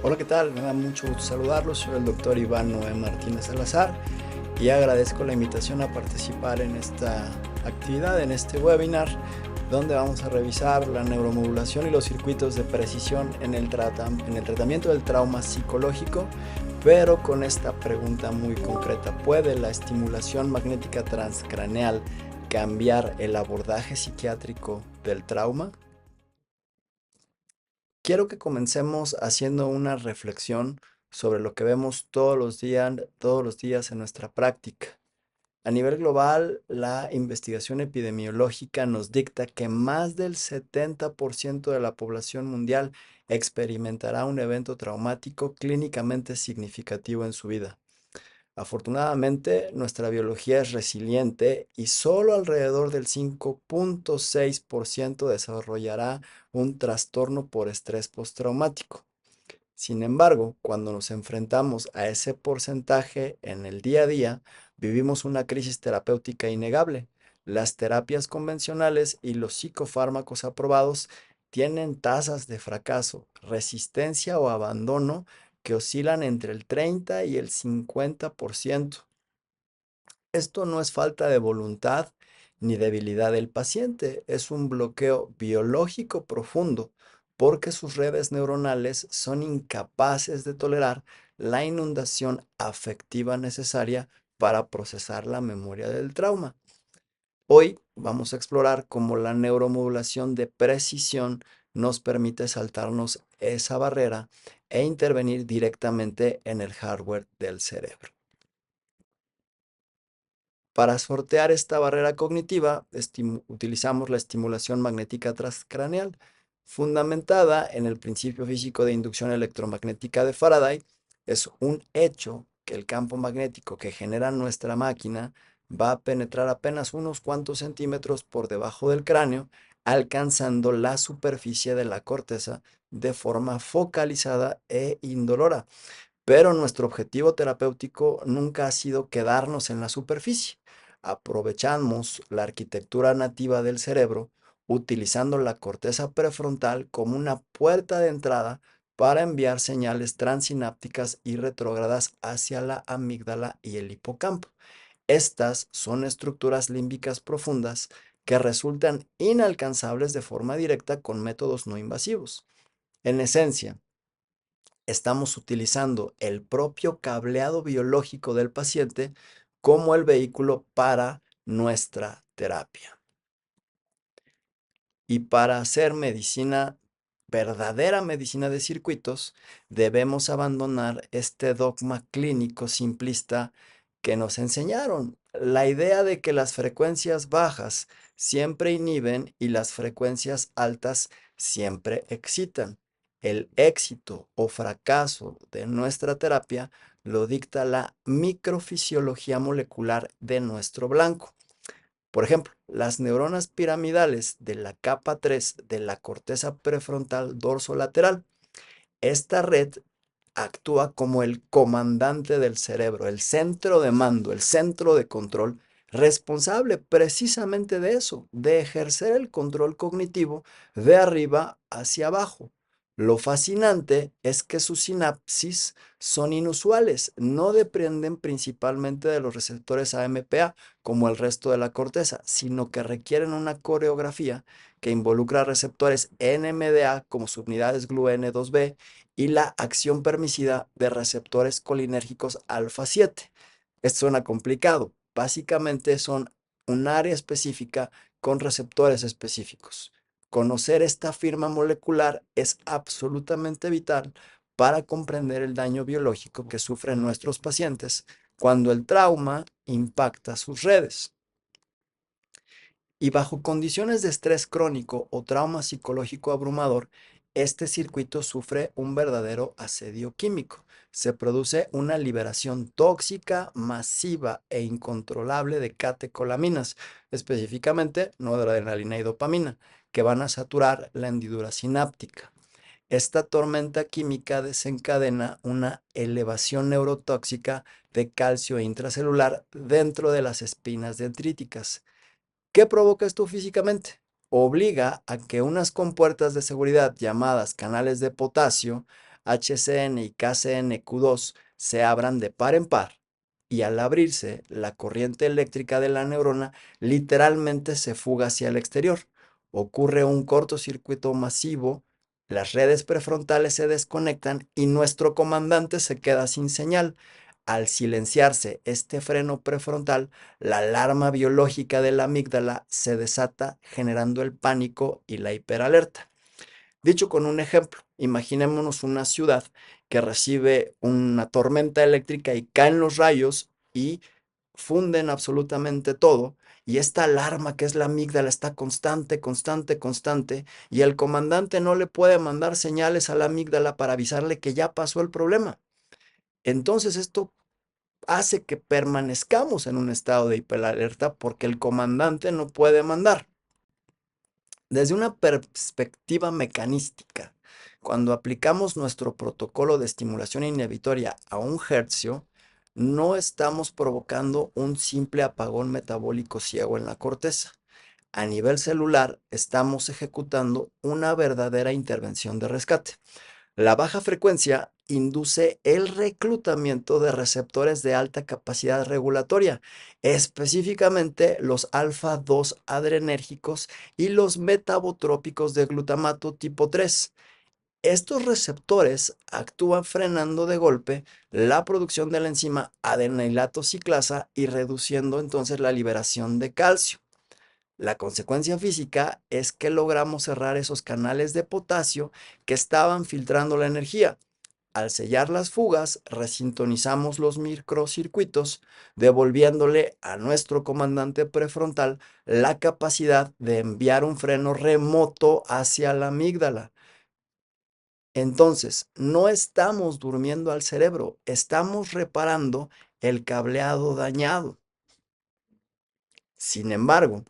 Hola, ¿qué tal? Me da mucho gusto saludarlos. Soy el doctor Iván Noé Martínez Salazar y agradezco la invitación a participar en esta actividad, en este webinar, donde vamos a revisar la neuromodulación y los circuitos de precisión en el tratamiento del trauma psicológico, pero con esta pregunta muy concreta: ¿puede la estimulación magnética transcraneal cambiar el abordaje psiquiátrico del trauma? Quiero que comencemos haciendo una reflexión sobre lo que vemos todos los días en nuestra práctica. A nivel global, la investigación epidemiológica nos dicta que más del 70% de la población mundial experimentará un evento traumático clínicamente significativo en su vida. Afortunadamente, nuestra biología es resiliente y solo alrededor del 5.6% desarrollará un trastorno por estrés postraumático. Sin embargo, cuando nos enfrentamos a ese porcentaje en el día a día, vivimos una crisis terapéutica innegable. Las terapias convencionales y los psicofármacos aprobados tienen tasas de fracaso, resistencia o abandono que oscilan entre el 30 y el 50%. Esto no es falta de voluntad ni debilidad del paciente, es un bloqueo biológico profundo porque sus redes neuronales son incapaces de tolerar la inundación afectiva necesaria para procesar la memoria del trauma. Hoy vamos a explorar cómo la neuromodulación de precisión nos permite saltarnos esa barrera e intervenir directamente en el hardware del cerebro. Para sortear esta barrera cognitiva, utilizamos la estimulación magnética transcraneal, fundamentada en el principio físico de inducción electromagnética de Faraday. Es un hecho que el campo magnético que genera nuestra máquina va a penetrar apenas unos cuantos centímetros por debajo del cráneo, alcanzando la superficie de la corteza de forma focalizada e indolora. Pero nuestro objetivo terapéutico nunca ha sido quedarnos en la superficie. Aprovechamos la arquitectura nativa del cerebro utilizando la corteza prefrontal como una puerta de entrada para enviar señales transinápticas y retrógradas hacia la amígdala y el hipocampo. Estas son estructuras límbicas profundas que resultan inalcanzables de forma directa con métodos no invasivos. En esencia, estamos utilizando el propio cableado biológico del paciente como el vehículo para nuestra terapia. Y para hacer medicina, verdadera medicina de circuitos, debemos abandonar este dogma clínico simplista que nos enseñaron. La idea de que las frecuencias bajas siempre inhiben y las frecuencias altas siempre excitan. El éxito o fracaso de nuestra terapia lo dicta la microfisiología molecular de nuestro blanco. Por ejemplo, las neuronas piramidales de la capa 3 de la corteza prefrontal dorsolateral. Esta red actúa como el comandante del cerebro, el centro de mando, el centro de control, responsable precisamente de eso, de ejercer el control cognitivo de arriba hacia abajo. Lo fascinante es que sus sinapsis son inusuales, no dependen principalmente de los receptores AMPA como el resto de la corteza, sino que requieren una coreografía que involucra receptores NMDA como subunidades GluN2B y la acción permisiva de receptores colinérgicos alfa 7. Esto suena complicado. Básicamente son un área específica con receptores específicos. Conocer esta firma molecular es absolutamente vital para comprender el daño biológico que sufren nuestros pacientes cuando el trauma impacta sus redes. Y bajo condiciones de estrés crónico o trauma psicológico abrumador, este circuito sufre un verdadero asedio químico. Se produce una liberación tóxica, masiva e incontrolable de catecolaminas, específicamente noradrenalina y dopamina, que van a saturar la hendidura sináptica. Esta tormenta química desencadena una elevación neurotóxica de calcio intracelular dentro de las espinas dendríticas. ¿Qué provoca esto físicamente? Obliga a que unas compuertas de seguridad llamadas canales de potasio HCN y KCNQ2 se abran de par en par y al abrirse, la corriente eléctrica de la neurona literalmente se fuga hacia el exterior. Ocurre un cortocircuito masivo, las redes prefrontales se desconectan y nuestro comandante se queda sin señal. Al silenciarse este freno prefrontal, la alarma biológica de la amígdala se desata generando el pánico y la hiperalerta. Dicho con un ejemplo, imaginémonos una ciudad que recibe una tormenta eléctrica y caen los rayos y funden absolutamente todo. Y esta alarma que es la amígdala está constante, constante, constante. Y el comandante no le puede mandar señales a la amígdala para avisarle que ya pasó el problema. Entonces esto hace que permanezcamos en un estado de hiperalerta porque el comandante no puede mandar. Desde una perspectiva mecanística, cuando aplicamos nuestro protocolo de estimulación inhibitoria a un hercio, no estamos provocando un simple apagón metabólico ciego en la corteza. A nivel celular, estamos ejecutando una verdadera intervención de rescate. La baja frecuencia induce el reclutamiento de receptores de alta capacidad regulatoria, específicamente los alfa-2 adrenérgicos y los metabotrópicos de glutamato tipo 3. Estos receptores actúan frenando de golpe la producción de la enzima adenilato ciclasa y reduciendo entonces la liberación de calcio. La consecuencia física es que logramos cerrar esos canales de potasio que estaban filtrando la energía. Al sellar las fugas, resintonizamos los microcircuitos, devolviéndole a nuestro comandante prefrontal la capacidad de enviar un freno remoto hacia la amígdala. Entonces, no estamos durmiendo al cerebro, estamos reparando el cableado dañado. Sin embargo,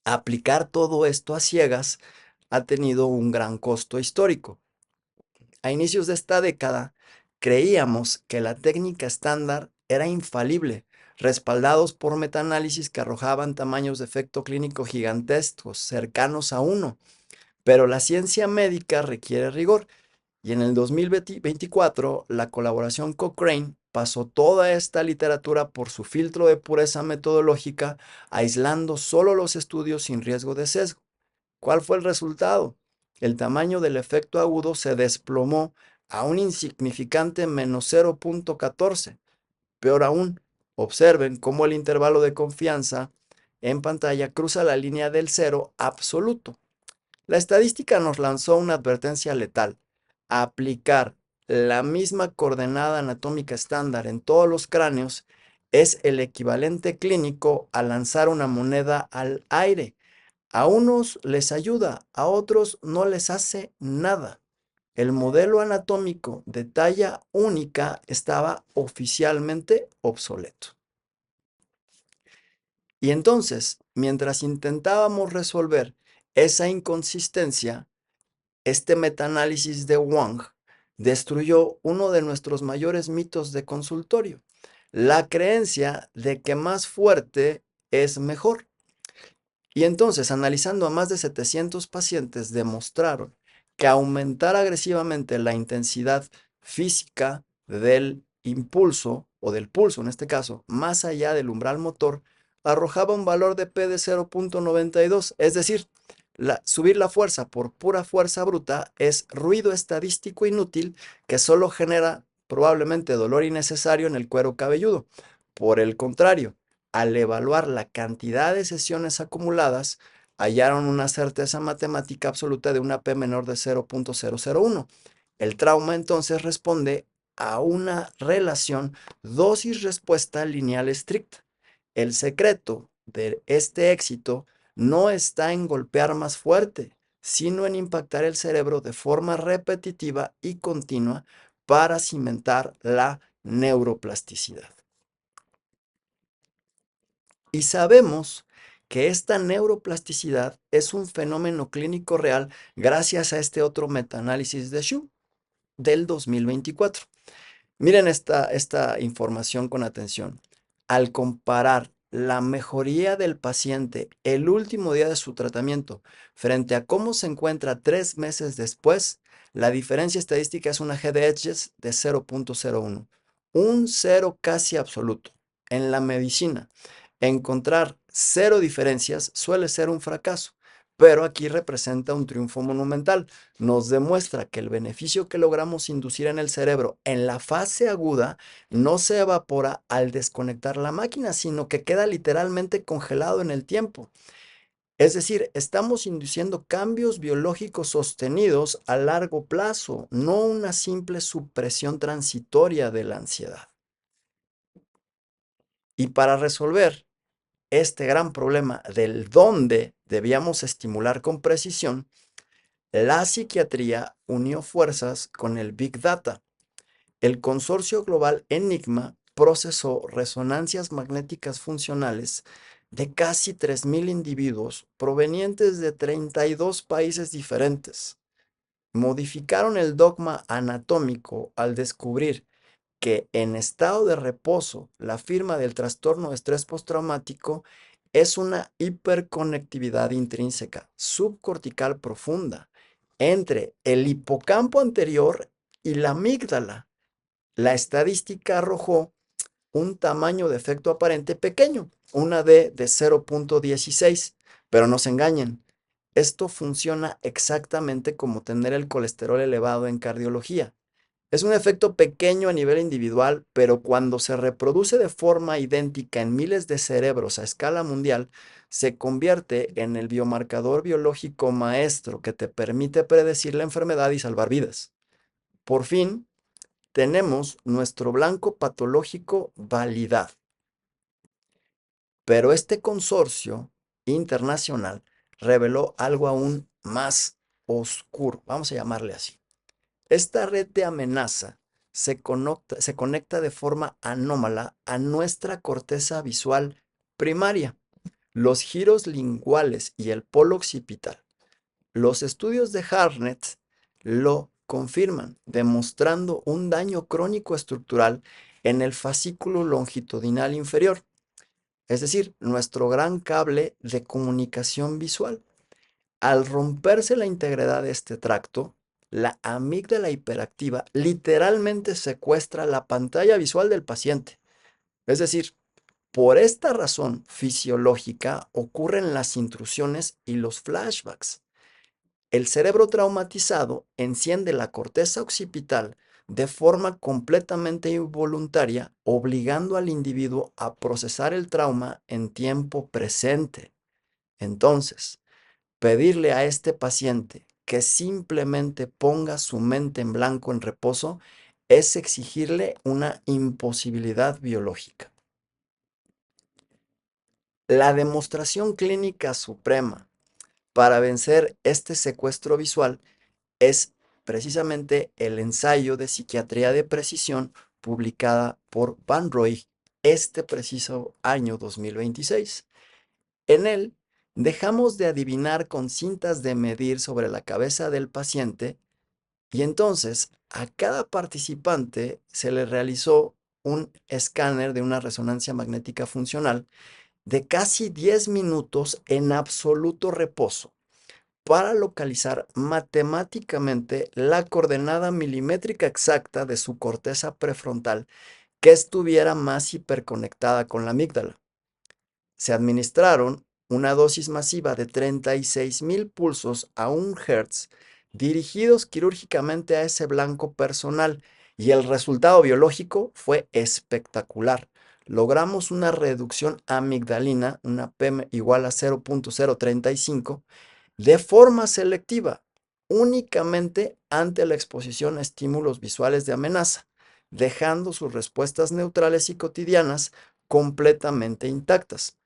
aplicar todo esto a ciegas ha tenido un gran costo histórico. A inicios de esta década, creíamos que la técnica estándar era infalible, respaldados por metaanálisis que arrojaban tamaños de efecto clínico gigantescos, cercanos a 1. Pero la ciencia médica requiere rigor y en el 2024 la colaboración Cochrane pasó toda esta literatura por su filtro de pureza metodológica, aislando solo los estudios sin riesgo de sesgo. ¿Cuál fue el resultado? El tamaño del efecto agudo se desplomó a un insignificante -0.14. Peor aún, observen cómo el intervalo de confianza en pantalla cruza la línea del cero absoluto. La estadística nos lanzó una advertencia letal. Aplicar la misma coordenada anatómica estándar en todos los cráneos es el equivalente clínico a lanzar una moneda al aire. A unos les ayuda, a otros no les hace nada. El modelo anatómico de talla única estaba oficialmente obsoleto. Y entonces, mientras intentábamos resolver esa inconsistencia, este metaanálisis de Wang destruyó uno de nuestros mayores mitos de consultorio, la creencia de que más fuerte es mejor. Y entonces, analizando a más de 700 pacientes, demostraron que aumentar agresivamente la intensidad física del impulso, o del pulso en este caso, más allá del umbral motor, arrojaba un valor de P de 0.92. Es decir, subir la fuerza por pura fuerza bruta es ruido estadístico inútil que solo genera probablemente dolor innecesario en el cuero cabelludo. Por el contrario, al evaluar la cantidad de sesiones acumuladas, hallaron una certeza matemática absoluta de una P menor de 0.001. El trauma entonces responde a una relación dosis-respuesta lineal estricta. El secreto de este éxito no está en golpear más fuerte, sino en impactar el cerebro de forma repetitiva y continua para cimentar la neuroplasticidad. Y sabemos que esta neuroplasticidad es un fenómeno clínico real gracias a este otro metaanálisis de Xu del 2024. Miren esta información con atención. Al comparar la mejoría del paciente el último día de su tratamiento frente a cómo se encuentra 3 meses después, La diferencia estadística es una G de Edges de 0.01, un cero casi absoluto. En la medicina, encontrar cero diferencias suele ser un fracaso, pero aquí representa un triunfo monumental. Nos demuestra que el beneficio que logramos inducir en el cerebro en la fase aguda no se evapora al desconectar la máquina, sino que queda literalmente congelado en el tiempo. Es decir, estamos induciendo cambios biológicos sostenidos a largo plazo, no una simple supresión transitoria de la ansiedad. Y para resolver este gran problema del dónde debíamos estimular con precisión, la psiquiatría unió fuerzas con el Big Data. El consorcio global Enigma procesó resonancias magnéticas funcionales de casi 3.000 individuos provenientes de 32 países diferentes. Modificaron el dogma anatómico al descubrir que en estado de reposo la firma del trastorno de estrés postraumático es una hiperconectividad intrínseca subcortical profunda entre el hipocampo anterior y la amígdala. La estadística arrojó un tamaño de efecto aparente pequeño, una D de 0.16, pero no se engañen. Esto funciona exactamente como tener el colesterol elevado en cardiología. Es un efecto pequeño a nivel individual, pero cuando se reproduce de forma idéntica en miles de cerebros a escala mundial, se convierte en el biomarcador biológico maestro que te permite predecir la enfermedad y salvar vidas. Por fin, tenemos nuestro blanco patológico validado. Pero este consorcio internacional reveló algo aún más oscuro, vamos a llamarle así. Esta red de amenaza se conecta de forma anómala a nuestra corteza visual primaria, los giros linguales y el polo occipital. Los estudios de Hartnett lo confirman, demostrando un daño crónico estructural en el fascículo longitudinal inferior, es decir, nuestro gran cable de comunicación visual. Al romperse la integridad de este tracto, la amígdala hiperactiva literalmente secuestra la pantalla visual del paciente. Es decir, por esta razón fisiológica ocurren las intrusiones y los flashbacks. El cerebro traumatizado enciende la corteza occipital de forma completamente involuntaria, obligando al individuo a procesar el trauma en tiempo presente. Entonces, pedirle a este paciente que simplemente ponga su mente en blanco en reposo es exigirle una imposibilidad biológica. La demostración clínica suprema para vencer este secuestro visual es precisamente el ensayo de psiquiatría de precisión publicada por Van Roy este preciso año 2026. En él, dejamos de adivinar con cintas de medir sobre la cabeza del paciente y entonces a cada participante se le realizó un escáner de una resonancia magnética funcional de casi 10 minutos en absoluto reposo para localizar matemáticamente la coordenada milimétrica exacta de su corteza prefrontal que estuviera más hiperconectada con la amígdala. Se administraron una dosis masiva de 36.000 pulsos a 1 Hz dirigidos quirúrgicamente a ese blanco personal y el resultado biológico fue espectacular. Logramos una reducción amigdalina, una P igual a 0.035, de forma selectiva, únicamente ante la exposición a estímulos visuales de amenaza, dejando sus respuestas neutrales y cotidianas completamente intactas.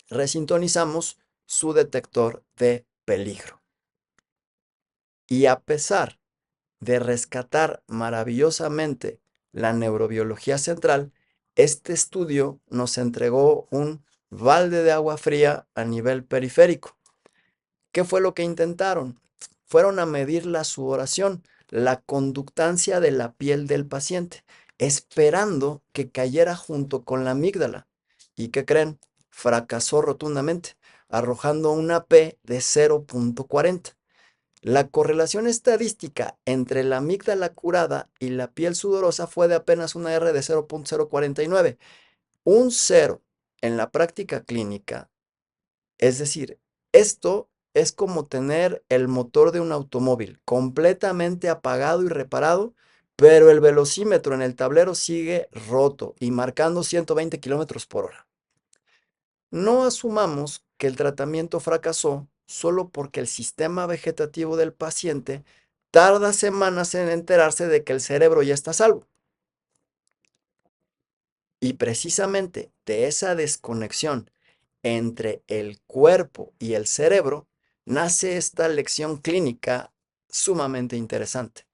Resintonizamos su detector de peligro. Y a pesar de rescatar maravillosamente la neurobiología central, este estudio nos entregó un balde de agua fría a nivel periférico. ¿Qué fue lo que intentaron? Fueron a medir la sudoración, la conductancia de la piel del paciente, esperando que cayera junto con la amígdala. ¿Y qué creen? Fracasó rotundamente, arrojando una P de 0.40. La correlación estadística entre la amígdala curada y la piel sudorosa fue de apenas una R de 0.049. Un cero en la práctica clínica, es decir, esto es como tener el motor de un automóvil completamente apagado y reparado, pero el velocímetro en el tablero sigue roto y marcando 120 kilómetros por hora. No asumamos que el tratamiento fracasó solo porque el sistema vegetativo del paciente tarda semanas en enterarse de que el cerebro ya está a salvo. Y precisamente de esa desconexión entre el cuerpo y el cerebro nace esta lección clínica sumamente interesante.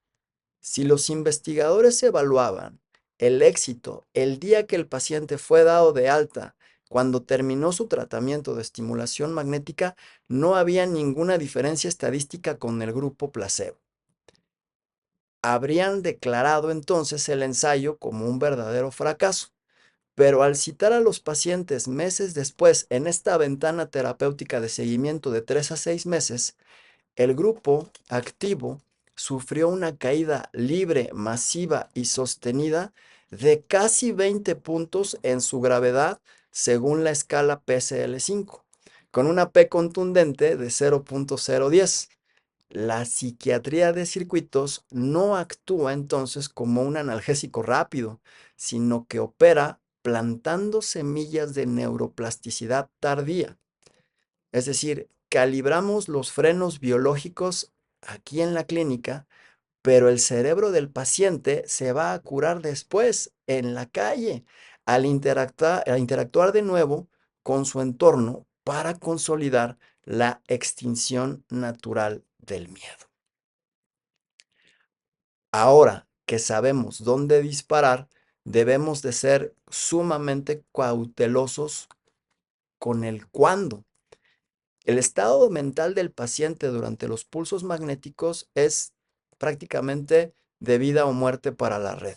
Si los investigadores evaluaban el éxito el día que el paciente fue dado de alta, cuando terminó su tratamiento de estimulación magnética, no había ninguna diferencia estadística con el grupo placebo. Habrían declarado entonces el ensayo como un verdadero fracaso. Pero al citar a los pacientes meses después en esta ventana terapéutica de seguimiento de 3 a 6 meses, el grupo activo sufrió una caída libre, masiva y sostenida de casi 20 puntos en su gravedad según la escala PCL-5, con una P contundente de 0.010. La psiquiatría de circuitos no actúa entonces como un analgésico rápido, sino que opera plantando semillas de neuroplasticidad tardía. Es decir, calibramos los frenos biológicos aquí en la clínica, pero el cerebro del paciente se va a curar después en la calle, al interactuar de nuevo con su entorno para consolidar la extinción natural del miedo. Ahora que sabemos dónde disparar, debemos de ser sumamente cautelosos con el cuándo. El estado mental del paciente durante los pulsos magnéticos es prácticamente de vida o muerte para la red.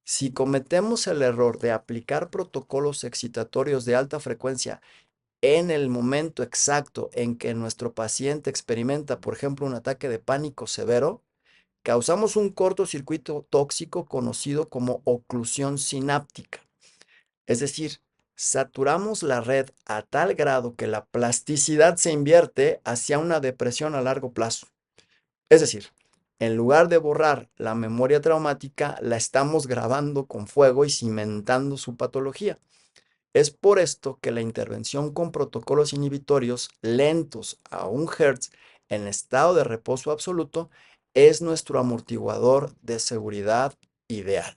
Si cometemos el error de aplicar protocolos excitatorios de alta frecuencia en el momento exacto en que nuestro paciente experimenta, por ejemplo, un ataque de pánico severo, causamos un cortocircuito tóxico conocido como oclusión sináptica. Es decir, saturamos la red a tal grado que la plasticidad se invierte hacia una depresión a largo plazo. Es decir, en lugar de borrar la memoria traumática, la estamos grabando con fuego y cimentando su patología. Es por esto que la intervención con protocolos inhibitorios lentos a 1 Hz en estado de reposo absoluto es nuestro amortiguador de seguridad ideal.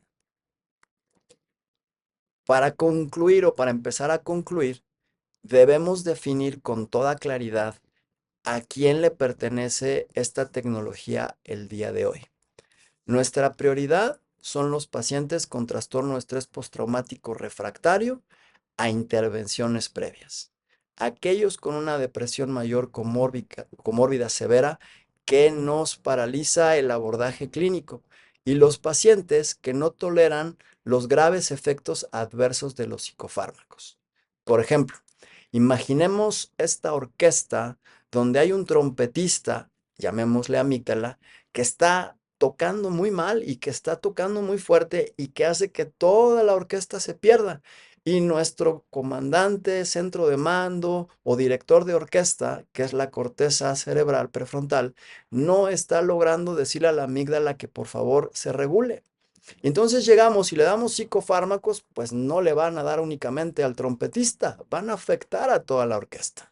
Para concluir o para empezar a concluir, debemos definir con toda claridad a quién le pertenece esta tecnología el día de hoy. Nuestra prioridad son los pacientes con trastorno de estrés postraumático refractario a intervenciones previas. Aquellos con una depresión mayor comórbida severa que nos paraliza el abordaje clínico y los pacientes que no toleran los graves efectos adversos de los psicofármacos. Por ejemplo, imaginemos esta orquesta donde hay un trompetista, llamémosle amígdala, que está tocando muy mal y que está tocando muy fuerte y que hace que toda la orquesta se pierda. Y nuestro comandante, centro de mando o director de orquesta, que es la corteza cerebral prefrontal, no está logrando decirle a la amígdala que por favor se regule. Entonces llegamos y le damos psicofármacos, pues no le van a dar únicamente al trompetista, van a afectar a toda la orquesta.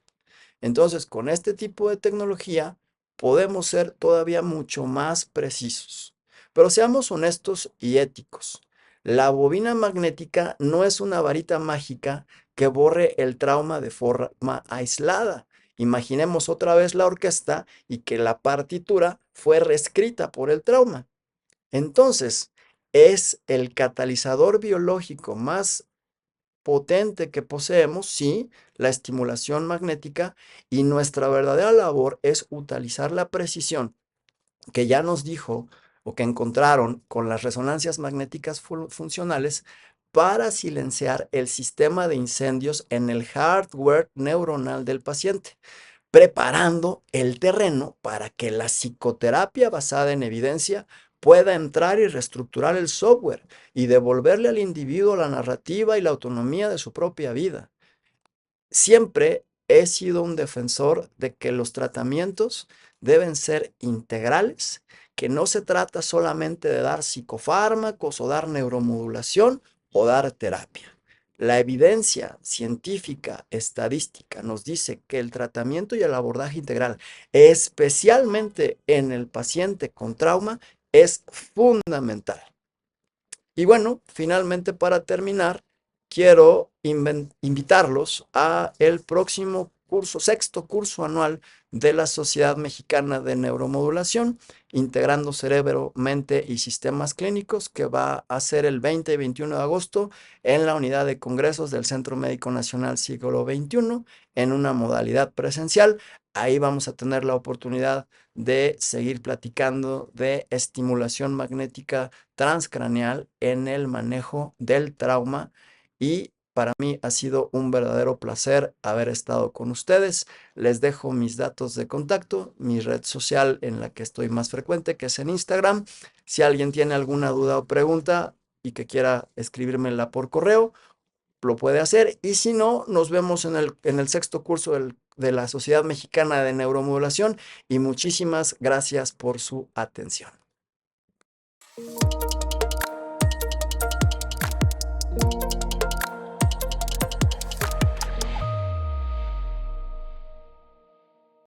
Entonces, con este tipo de tecnología podemos ser todavía mucho más precisos. Pero seamos honestos y éticos. La bobina magnética no es una varita mágica que borre el trauma de forma aislada. Imaginemos otra vez la orquesta y que la partitura fue reescrita por el trauma. Entonces, es el catalizador biológico más potente que poseemos, sí, la estimulación magnética, y nuestra verdadera labor es utilizar la precisión que ya nos dijo o que encontraron con las resonancias magnéticas funcionales para silenciar el sistema de incendios en el hardware neuronal del paciente. preparando el terreno para que la psicoterapia basada en evidencia pueda entrar y reestructurar el software y devolverle al individuo la narrativa y la autonomía de su propia vida. Siempre he sido un defensor de que los tratamientos deben ser integrales, que no se trata solamente de dar psicofármacos o dar neuromodulación o dar terapia. La evidencia científica, estadística, nos dice que el tratamiento y el abordaje integral, especialmente en el paciente con trauma, es fundamental. Y bueno, finalmente para terminar, quiero invitarlos a el próximo curso, sexto curso anual de la Sociedad Mexicana de Neuromodulación, integrando cerebro, mente y sistemas clínicos, que va a ser el 20 y 21 de agosto en la unidad de congresos del Centro Médico Nacional Siglo XXI, en una modalidad presencial. Ahí vamos a tener la oportunidad de seguir platicando de estimulación magnética transcraneal en el manejo del trauma, y para mí ha sido un verdadero placer haber estado con ustedes. Les dejo mis datos de contacto, mi red social en la que estoy más frecuente, que es en Instagram. Si alguien tiene alguna duda o pregunta y que quiera escribírmela por correo, lo puede hacer. Y si no, nos vemos en el sexto curso de la Sociedad Mexicana de Neuromodulación, y muchísimas gracias por su atención.